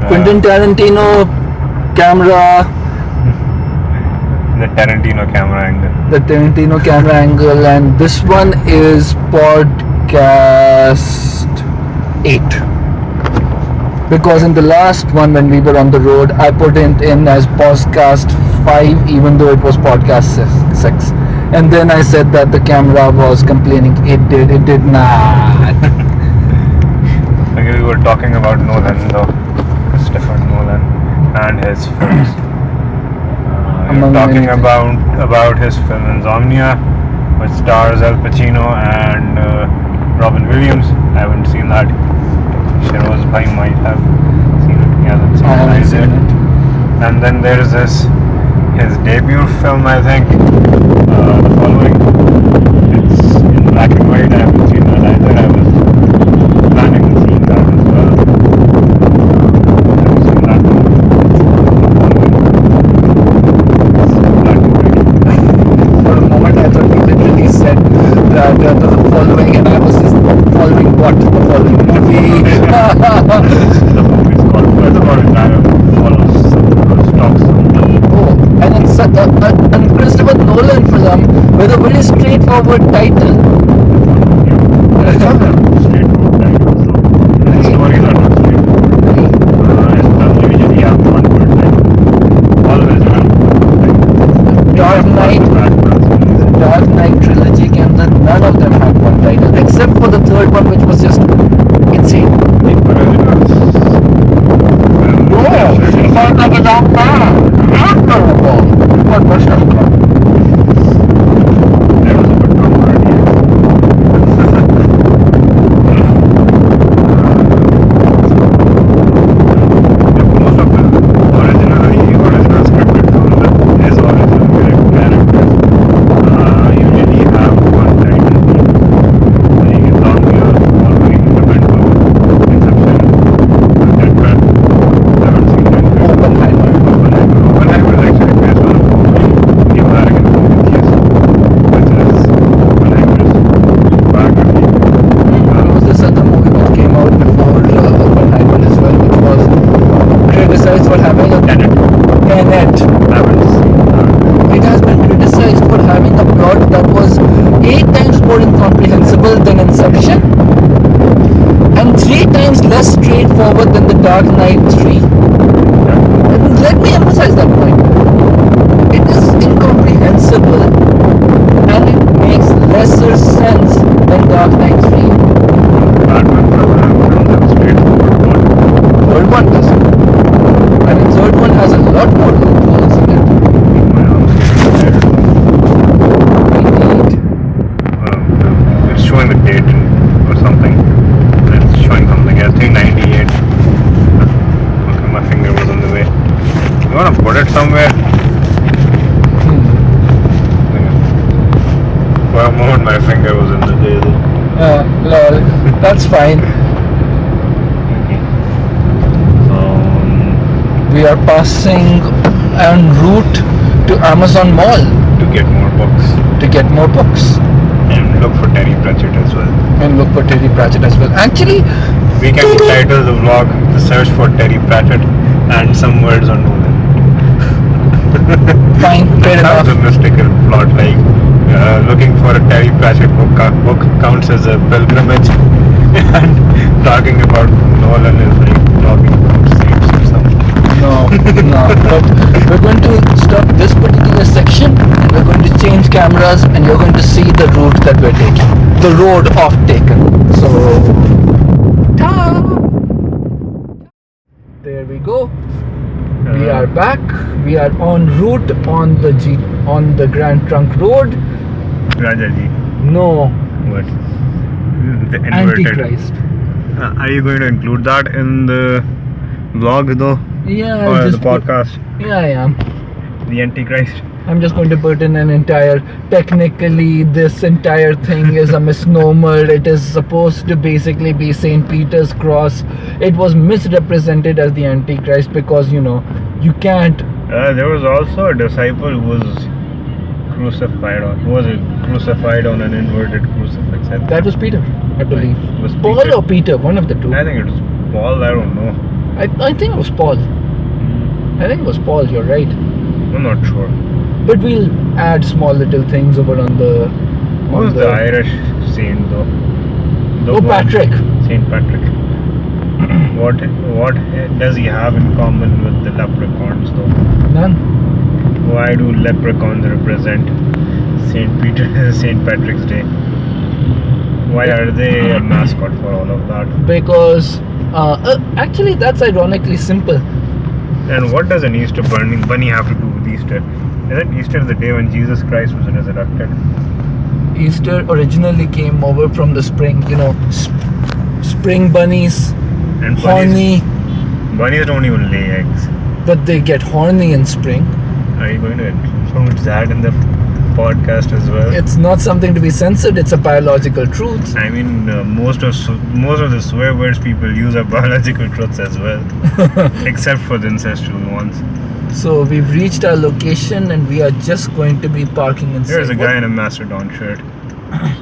Quentin Tarantino camera. The Tarantino camera angle. The Tarantino camera angle, and this one is podcast 8. Because in the last one, when we were on the road, I put it in as podcast 5, even though it was podcast 6. And then I said that the camera was complaining. It did not. Okay, we were talking about Nolan, though. Christopher Nolan and his films. We were talking about his film Insomnia, which stars Al Pacino and Robin Williams. I haven't seen that. Shiroz Bhai might have seen it. He hasn't seen it. And then there is his debut film, I think, The Following. It's in black and white. I haven't seen that either. I was planning on seeing that as well. I haven't seen that one. For a moment, I thought you literally said that The Following, and I was just following what? The following movie. The movie is called The Following. I follow stocks. Oh, and it's a Christopher Nolan film with a very straightforward title. Straightforward title. So the stories are not straightforward. Usually have one word title. Always have Dark Knight trilogy came, that none of them had one title except for the third one, which was just insane. It has been criticized for having a plot that was 8 times more incomprehensible than Inception and 3 times less straightforward than The Dark Knight 3. And let me emphasize that point. It is incomprehensible and it makes lesser sense than Dark Knight 3. Third one doesn't. I mean, third one has a lot more loopholes in it. It's showing the date or something. It's showing something else. 398. Okay, my finger was on the way. You wanna put it somewhere? For a moment, my finger was in the way. Lol. That's fine. We are passing en route to Amazon Mall To get more books. And look for Terry Pratchet as well. Actually, we can title the vlog The Search for Terry Pratchet and some words on Nolan. fine, fair enough. Sounds a mystical plot, like looking for a Terry Pratchet book counts as a pilgrimage, and talking about Nolan is like talking about saints or something. No, but we're going to stop this particular section and we're going to change cameras and you're going to see the route that we're taking. The road off taken. So, ta! There we go. We are back. We are en route on the Grand Trunk Road. Rajaji. No. What? The inverted. Antichrist. Are you going to include that in the vlog though? Yeah. Or the podcast? Yeah, I am. The Antichrist. I'm just going to put in an entire, technically this entire thing is a misnomer. It is supposed to basically be St. Peter's Cross. It was misrepresented as the Antichrist because, you can't. There was also a disciple who was crucified on an inverted crucifix. That was Peter, I believe. Was Paul Peter? or Peter, one of the two. I think it was Paul? I don't know. I think it was Paul. I think it was Paul, you're right. I'm not sure. But we'll add small little things over on the... Who's the Irish saint though? Patrick. Saint Patrick. What does he have in common with the leprechauns though? None. Why do leprechauns represent Saint Patrick's Day? Why are they a mascot for all of that? Because actually that's ironically simple. And what does an Easter bunny have to do with Easter? Isn't Easter the day when Jesus Christ was resurrected? Easter originally came over from the spring, spring bunnies, And horny, bunnies don't even lay eggs. but they get horny in spring. Are you going to include that in the podcast as well? It's not something to be censored, it's a biological truth. I mean, most of the swear words people use are biological truths as well, except for the incestual ones. So we've reached our location and we are just going to be parking inside. There's a guy in a Mastodon shirt.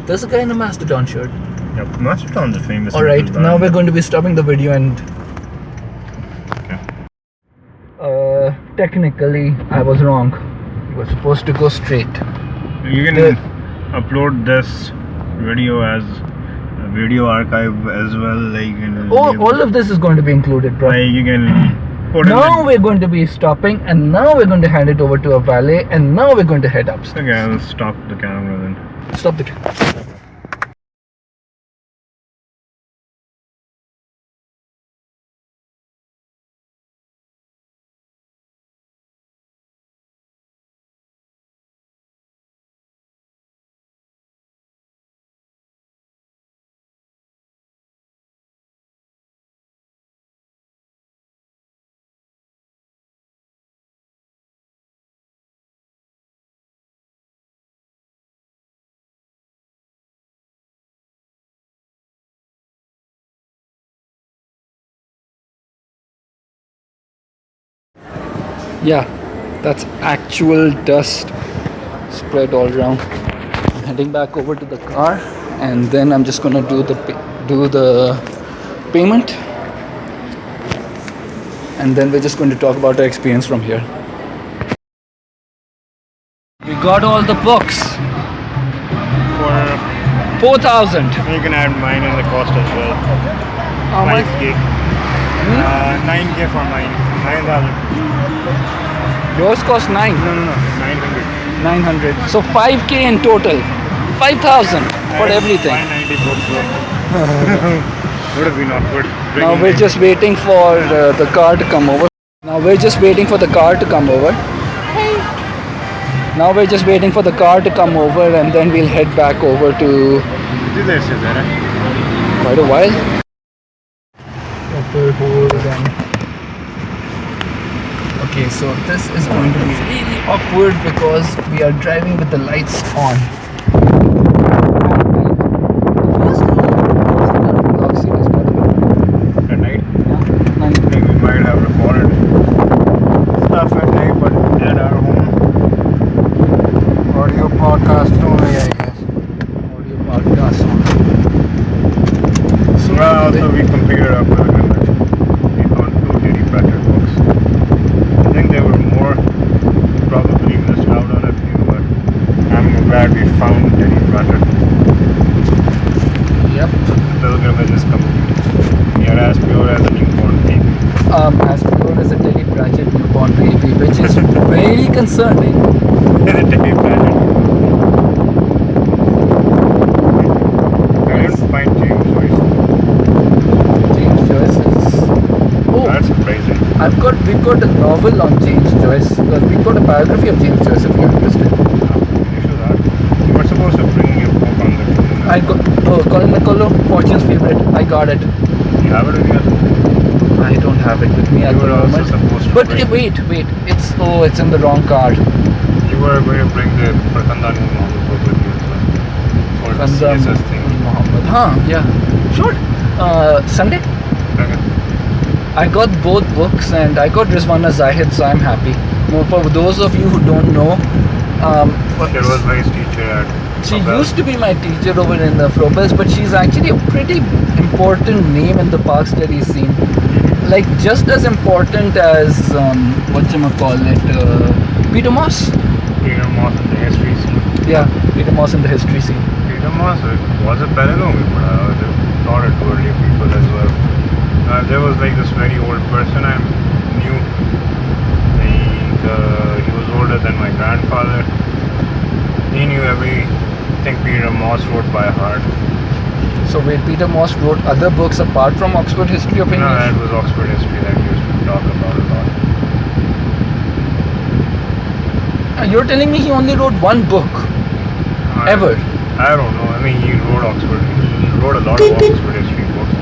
There's a guy in a Mastodon shirt. Yep, Mastodon's a famous. Alright, now we're going to be stopping the video and... Okay. Technically, I was wrong. You were supposed to go straight. You can upload this video as a video archive as well. Like all of this is going to be included, bro. Like you can put Now we're going to be stopping and now we're going to hand it over to a valet and now we're going to head upstairs. Okay, I'll stop the camera then. Stop the camera. Yeah, that's actual dust spread all around. I'm heading back over to the car and then I'm just gonna do the payment and then we're just going to talk about our experience from here. We got all the books For 4,000. you can add mine in the cost as well. How much? 5K. 9K for mine. 9,000. Yours cost 9. No. 900. 900. So 5K in total. 5,000 for everything. 590 books. Would have been awkward. Now we're just waiting for the car to come over. Now we're just waiting for the car to come over. Now we're just waiting for the car to come over and then we'll head back over to quite a while. Okay, so this is going to be really awkward because we are driving with the lights on. At night? Yeah, I think we might have recorded stuff at night, but at our home. Audio podcast only, I guess. audio podcast. So Well, also we completed our program. We found 2 Terry Pratchet books. I think they were more probably missed out on a few, but I'm glad we found Terry Pratchet. Yep. The pilgrimage is complete. We are as pure as a newborn baby. As pure as a Terry Pratchet newborn baby, which is very concerning. Terry Pratchet. I didn't find James Joyce. James Joyce is... Oh, That's surprising. we've got a novel on James Joyce. We've got a biography of James Joyce if you're interested. Issue that. You were supposed to bring your book on the phone. I got Colin McCullough, Fortune's Favorite. I got it. You have it with you? I don't have it with me at You the were also moment. supposed to But bring... wait, it's in the wrong car. You were going to bring the Prakanda novel book with you as well. For the CSS thing. Muhammad. Yeah. Sure. Sunday. Okay. I got both books and I got Rizwana Zahid, so I'm happy. For those of you who don't know, There was my teacher at She used to be my teacher over in the Frobels, but she's actually a pretty important name in the park study scene. Like just as important as Peter Moss. Peter Moss in the history scene. Yeah, Peter Moss in the history scene. Peter Moss was a parallel not a totally people as well. There was like this very old person I knew. He was older than my grandfather. He knew everything Peter Moss wrote by heart. So wait, Peter Moss wrote other books apart from Oxford History of English? No, that was Oxford History that he used to talk about a lot. You're telling me he only wrote one book? Ever? I don't know. I mean, he wrote a lot of Oxford History books.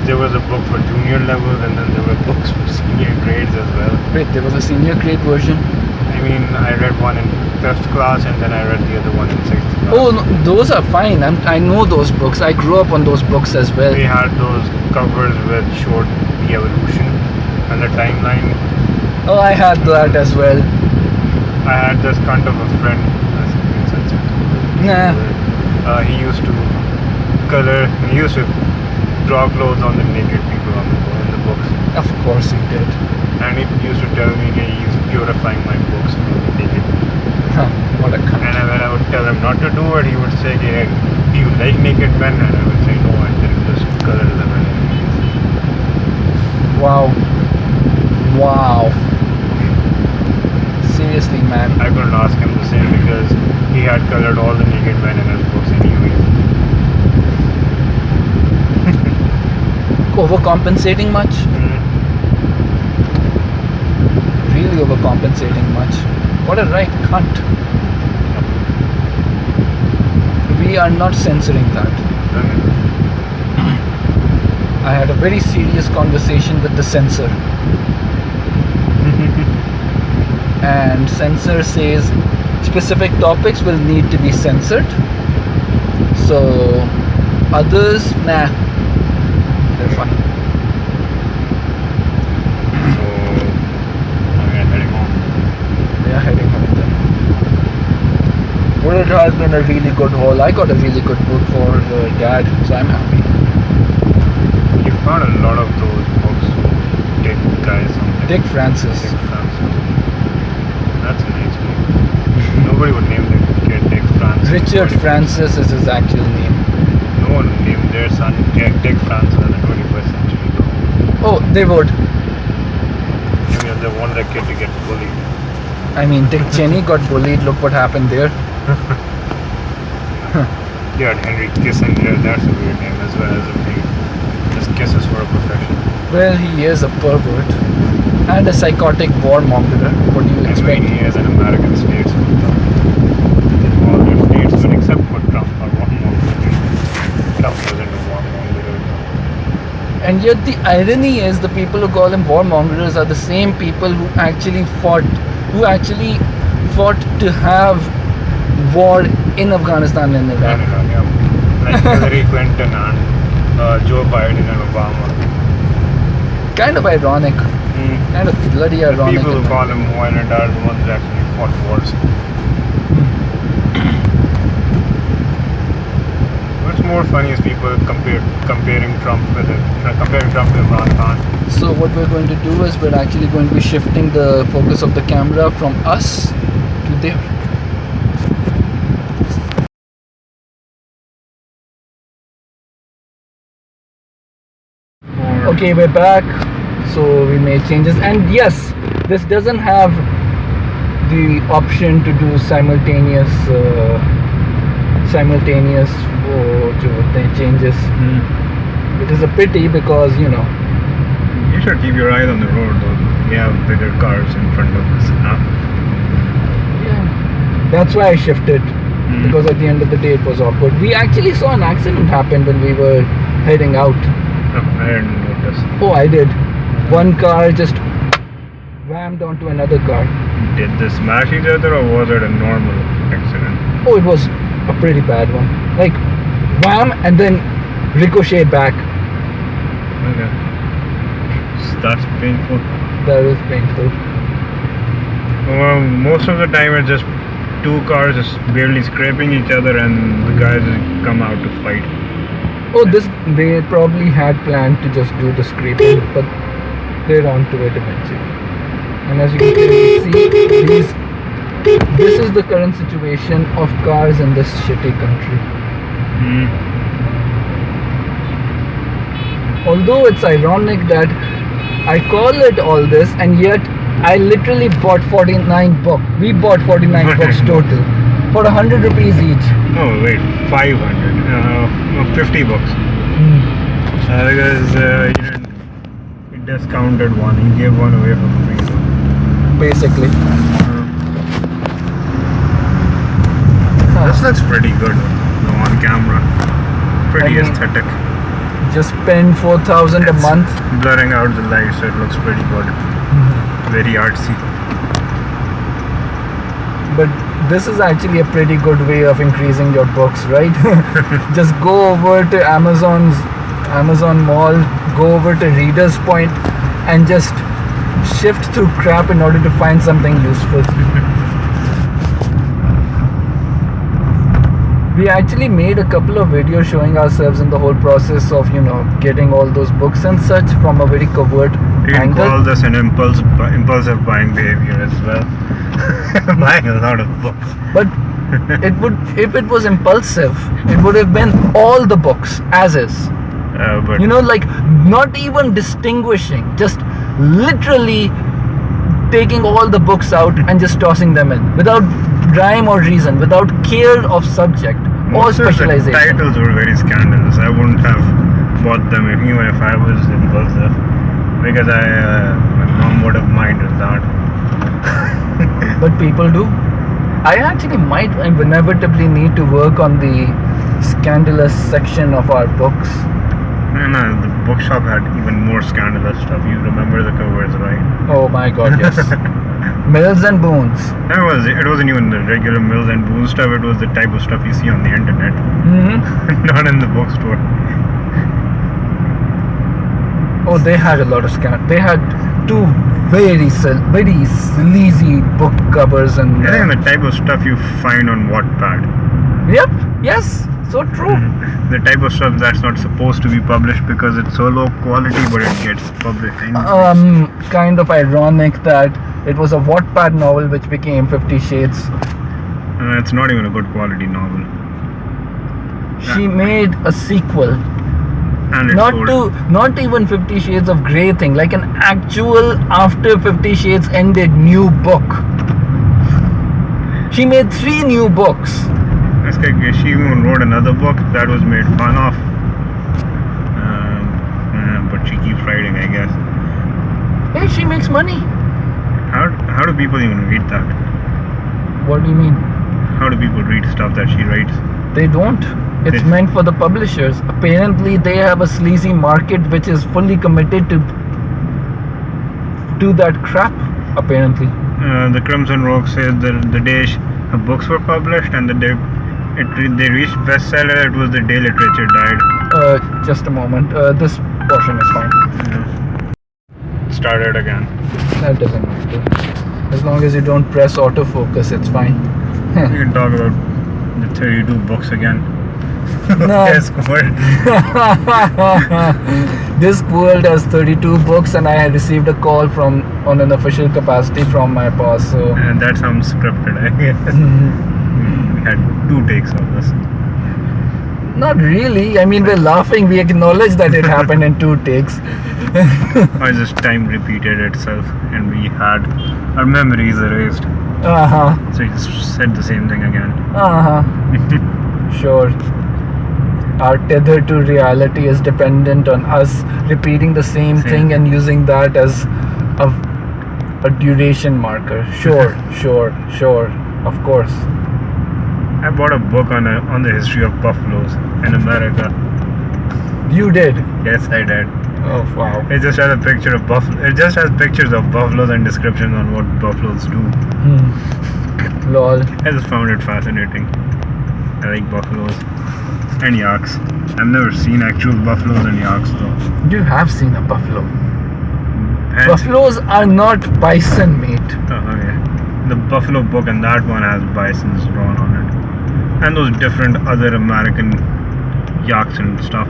There was a book for junior level, and then there were books for senior grades as well. Wait, there was a senior grade version? I mean, I read one in 5th class, and then I read the other one in 6th class. Oh, no, those are fine. I know those books. I grew up on those books as well. We had those covers which showed the evolution and the timeline. Oh, I had that as well. I had this kind of a friend. Nah. He used to draw clothes on the naked people in the books. Of course he did. And he used to tell me that he's purifying my books from the naked people. Huh, what a cunt. And when I would tell him not to do it, he would say, hey, do you like naked men? And I would say no, and then just color them in. Wow. Wow. Seriously, man. I couldn't ask him the same because he had colored all the naked men in his books anyway. Overcompensating much? Really overcompensating much. What a right cunt. We are not censoring that. I had a very serious conversation with the censor. And censor says specific topics will need to be censored. So others, nah, they're fine. So we are heading home. They are heading home then. Well, it has been a really good haul. I got a really good book for Dad, so I'm happy. You found a lot of those books who Dick guys something. Dick Francis. Dick Francis. That's a nice book. Nobody would name their kid Dick Francis. Richard Francis is his actual name. No one would name their son Dick Francis in the 21st century. Oh, they would. I mean, they want their kid to get bullied. I mean, Dick Cheney got bullied. Look what happened there. You had Henry Kissinger. That's a weird name as well as a name. Just kisses for a profession. Well, he is a pervert and a psychotic warmonger. What do you expect? I mean, he is an American statesman. All their statesmen except for Trump are warmongers. Trump wasn't a warmonger. And yet the irony is the people who call him warmongers are the same people who actually fought to have war in Afghanistan and Iraq. Yeah. Like Hillary Clinton and Joe Biden and Obama. Kind of ironic. Kind of bloody ironic. People who call them violent are the ones that actually fought wars. What's more funny is people comparing Trump to Imran Khan. So what we're going to do is we're actually going to be shifting the focus of the camera from us to there. Okay, we're back. So we made changes, and yes, this doesn't have the option to do simultaneous changes. It is a pity because you should keep your eyes on the road though. We have bigger cars in front of us. Yeah, that's why I shifted, because at the end of the day it was awkward. We actually saw an accident happen when we were heading out. I didn't notice. Oh, I did. One car just whammed onto another car. Did they smash each other or was it a normal accident? Oh, it was a pretty bad one. Like wham and then ricochet back. Okay. That's painful. That is painful. Well, most of the time it's just two cars just barely scraping each other, and the guys just come out to fight. Oh, they probably had planned to just do the scraping, but they're on to it eventually. And as you can clearly see, this is the current situation of cars in this shitty country. Although it's ironic that I call it all this, and yet I literally bought 49 books. We bought 49 books total for 100 rupees each. Oh wait, 500. No, 50 bucks. Because he discounted one. He gave one away for free. Basically. This looks pretty good on camera. Pretty aesthetic. Just spend 4,000 a month. Blurring out the light, so it looks pretty good. Very artsy. But this is actually a pretty good way of increasing your books, right? Just go over to Amazon Mall, go over to Reader's Point, and just shift through crap in order to find something useful. We actually made a couple of videos showing ourselves in the whole process of, getting all those books and such from a very covert You can angle. call this an impulsive buying behavior as well. Buying a lot of books. But if it was impulsive, it would have been all the books as is. But Like not even distinguishing, just literally taking all the books out and just tossing them in without rhyme or reason, without care of subject or most of the specialization. titles were very scandalous. I wouldn't have bought them even if I was impulsive, because my mom would have minded that. But people do. I actually might inevitably need to work on the scandalous section of our books. No, the bookshop had even more scandalous stuff. You remember the covers, right? Oh my god, yes. Mills and Boons. It wasn't even the regular Mills and Boon stuff. It was the type of stuff you see on the internet, not in the bookstore. Oh, they had a lot of scam. They had two very sleazy book covers and. I think the type of stuff you find on Wattpad. Yep. Yes. So true. The type of stuff that's not supposed to be published because it's so low quality, but it gets published anyway. Kind of ironic that it was a Wattpad novel which became 50 Shades. It's not even a good quality novel. She made a sequel. And it's Not even 50 Shades of Grey thing, like an actual after 50 Shades ended new book. She made 3 new books. She even wrote another book that was made fun of. But she keeps writing, I guess. Hey, she makes money. How do people even read that? What do you mean? How do people read stuff that she writes? They don't. It's meant for the publishers. Apparently, they have a sleazy market which is fully committed to that crap. Apparently. The Crimson Rogue says that the day her books were published and the day they reached bestseller, it was the day literature died. Just a moment. This portion is fine. Started again. That doesn't matter. As long as you don't press autofocus, it's fine. We can talk about the 32 books again. No. This world has 32 books, and I had received a call on an official capacity from my boss. So and that sounds scripted, I guess. We had 2 takes of this. Not really. I mean, we're laughing. We acknowledge that it happened in 2 takes. Or just time repeated itself, and we had our memories erased. So we just said the same thing again. Sure. Our tether to reality is dependent on us repeating the same thing and using that as a duration marker. Sure. Of course. I bought a book on the history of buffaloes in America. You did? Yes, I did. Oh wow! It just has a picture of buffalo. It just has pictures of buffaloes and descriptions on what buffaloes do. Lol. I just found it fascinating. I like buffaloes and yaks. I've never seen actual buffaloes and yaks though. You have seen a buffalo. And Buffaloes are not bison, mate. oh yeah. the buffalo book, and that one has bisons drawn on it, and those different other American yaks and stuff.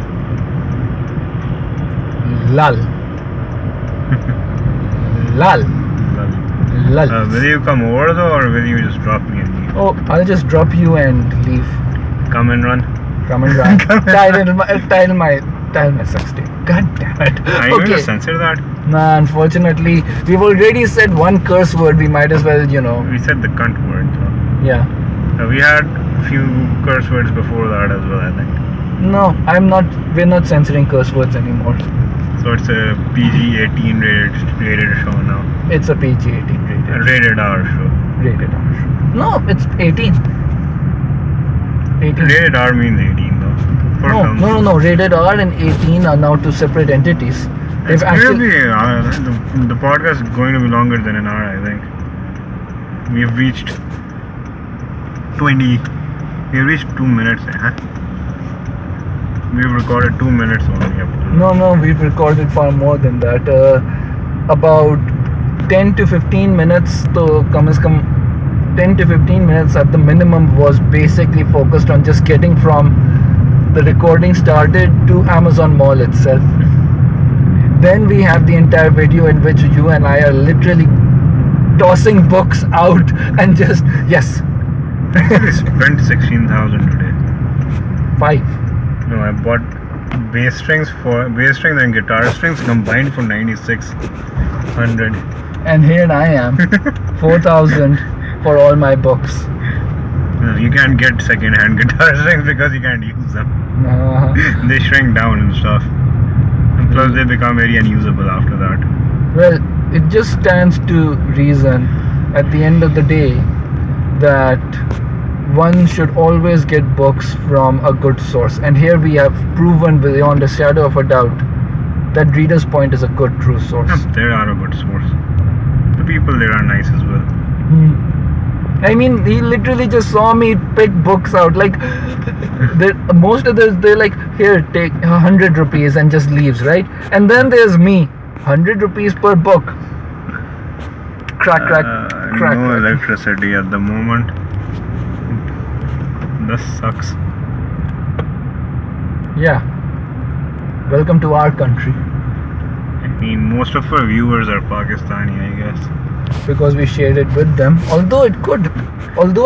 Lul. Lul. Lul. Will you come over though, or will you just drop me and leave? Oh, I'll just drop you and leave. Come and run. Come and run. Tile my sex tape. God damn it. Are you going to censor that? Nah, unfortunately, we've already said one curse word. We might as well, We said the cunt word. So. Yeah. We had a few curse words before that as well, I think. No, we're not censoring curse words anymore. So it's a PG-18 rated show now. It's a PG-18 rated. A rated R show. Rated R show. No, it's 18. 18. Rated R means 18 though. For films. No. Rated R and 18 are now two separate entities. It's actually the podcast is going to be longer than an hour, I think. We've reached 2 minutes, huh? We've recorded 2 minutes only up to now. No, we've recorded far more than that. About 10 to 15 minutes to 10 to 15 minutes at the minimum was basically focused on just getting from the recording started to Amazon Mall itself. Then we have the entire video in which you and I are literally tossing books out and just, yes. I spent 16,000 today. 5. No, I bought bass strings and guitar strings combined for 9,600. And here I am, 4,000 for all my books. No, you can't get second-hand guitar strings because you can't use them. They shrink down and stuff. And plus they become very unusable after that. Well, it just stands to reason at the end of the day that one should always get books from a good source. And here we have proven beyond a shadow of a doubt that Reader's Point is a good true source. They are a good source. The people there are nice as well. I mean, he literally just saw me pick books out. Like, most of this, they're like, here, take 100 rupees and just leaves, right? And then there's me, 100 rupees per book. Crack. No electricity at the moment. This sucks. Yeah. Welcome to our country. I mean, most of our viewers are Pakistani, I guess. Because we shared it with them. Although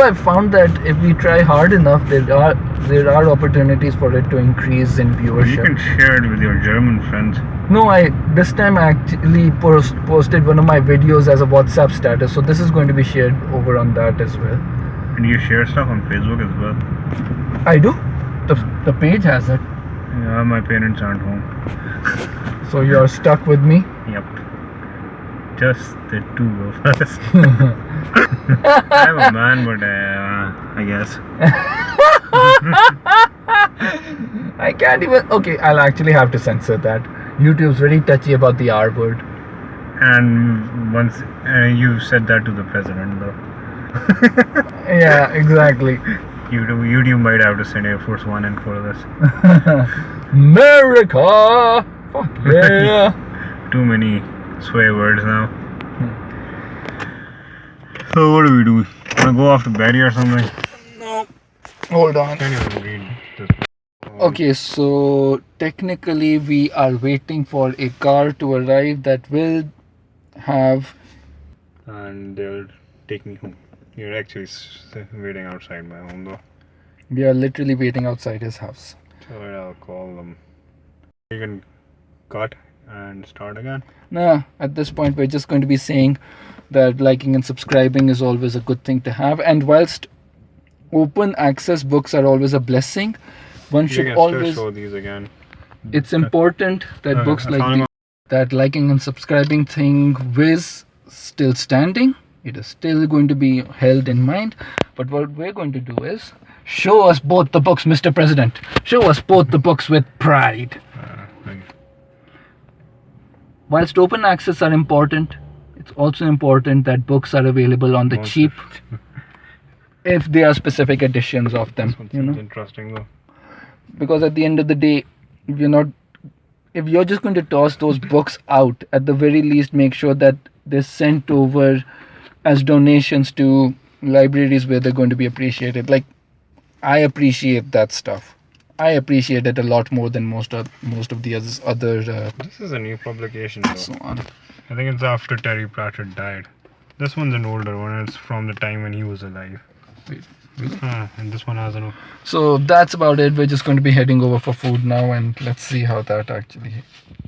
I've found that if we try hard enough, there are opportunities for it to increase in viewership. You can share it with your German friends. No, this time I actually posted one of my videos as a WhatsApp status, so this is going to be shared over on that as well. And you share stuff on Facebook as well? I do. The page has it. Yeah, my parents aren't home. So you're stuck with me? Yep. Just the two of us. I'm a man, but I guess. I can't even. Okay, I'll actually have to censor that. YouTube's very touchy about the R word. And once you said that to the president, though. Yeah, exactly. YouTube might have to send Air Force One in for this. America! Fuck yeah! Too many swear words now. So what do we do? Wanna go off to bed or something? No. Hold on. Can't even read this. Okay, so technically we are waiting for a car to arrive that will have... And they'll take me home. You're actually waiting outside my home though. We are literally waiting outside his house. So I'll call them. You can cut and start again. Nah, at this point we're just going to be saying that liking and subscribing is always a good thing to have, and whilst open access books are always a blessing, one should always show these again. It's important that books like that liking and subscribing thing is still standing. It is still going to be held in mind, but what we're going to do is show us both the books, Mr. President. Show us both the books with pride. Whilst open access are important, it's also important that books are available on the cheap if they are specific editions of them. You know, interesting though. Because at the end of the day, if you're just going to toss those books out, at the very least make sure that they're sent over as donations to libraries where they're going to be appreciated. Like, I appreciate that stuff. I appreciate it a lot more than most of the other This is a new publication though. so on. I think it's after Terry Pratchet died. This one's an older one. It's from the time when he was alive. Wait, really? And this one has a... So that's about it. We're just going to be heading over for food now, and let's see how that actually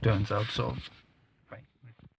turns out. So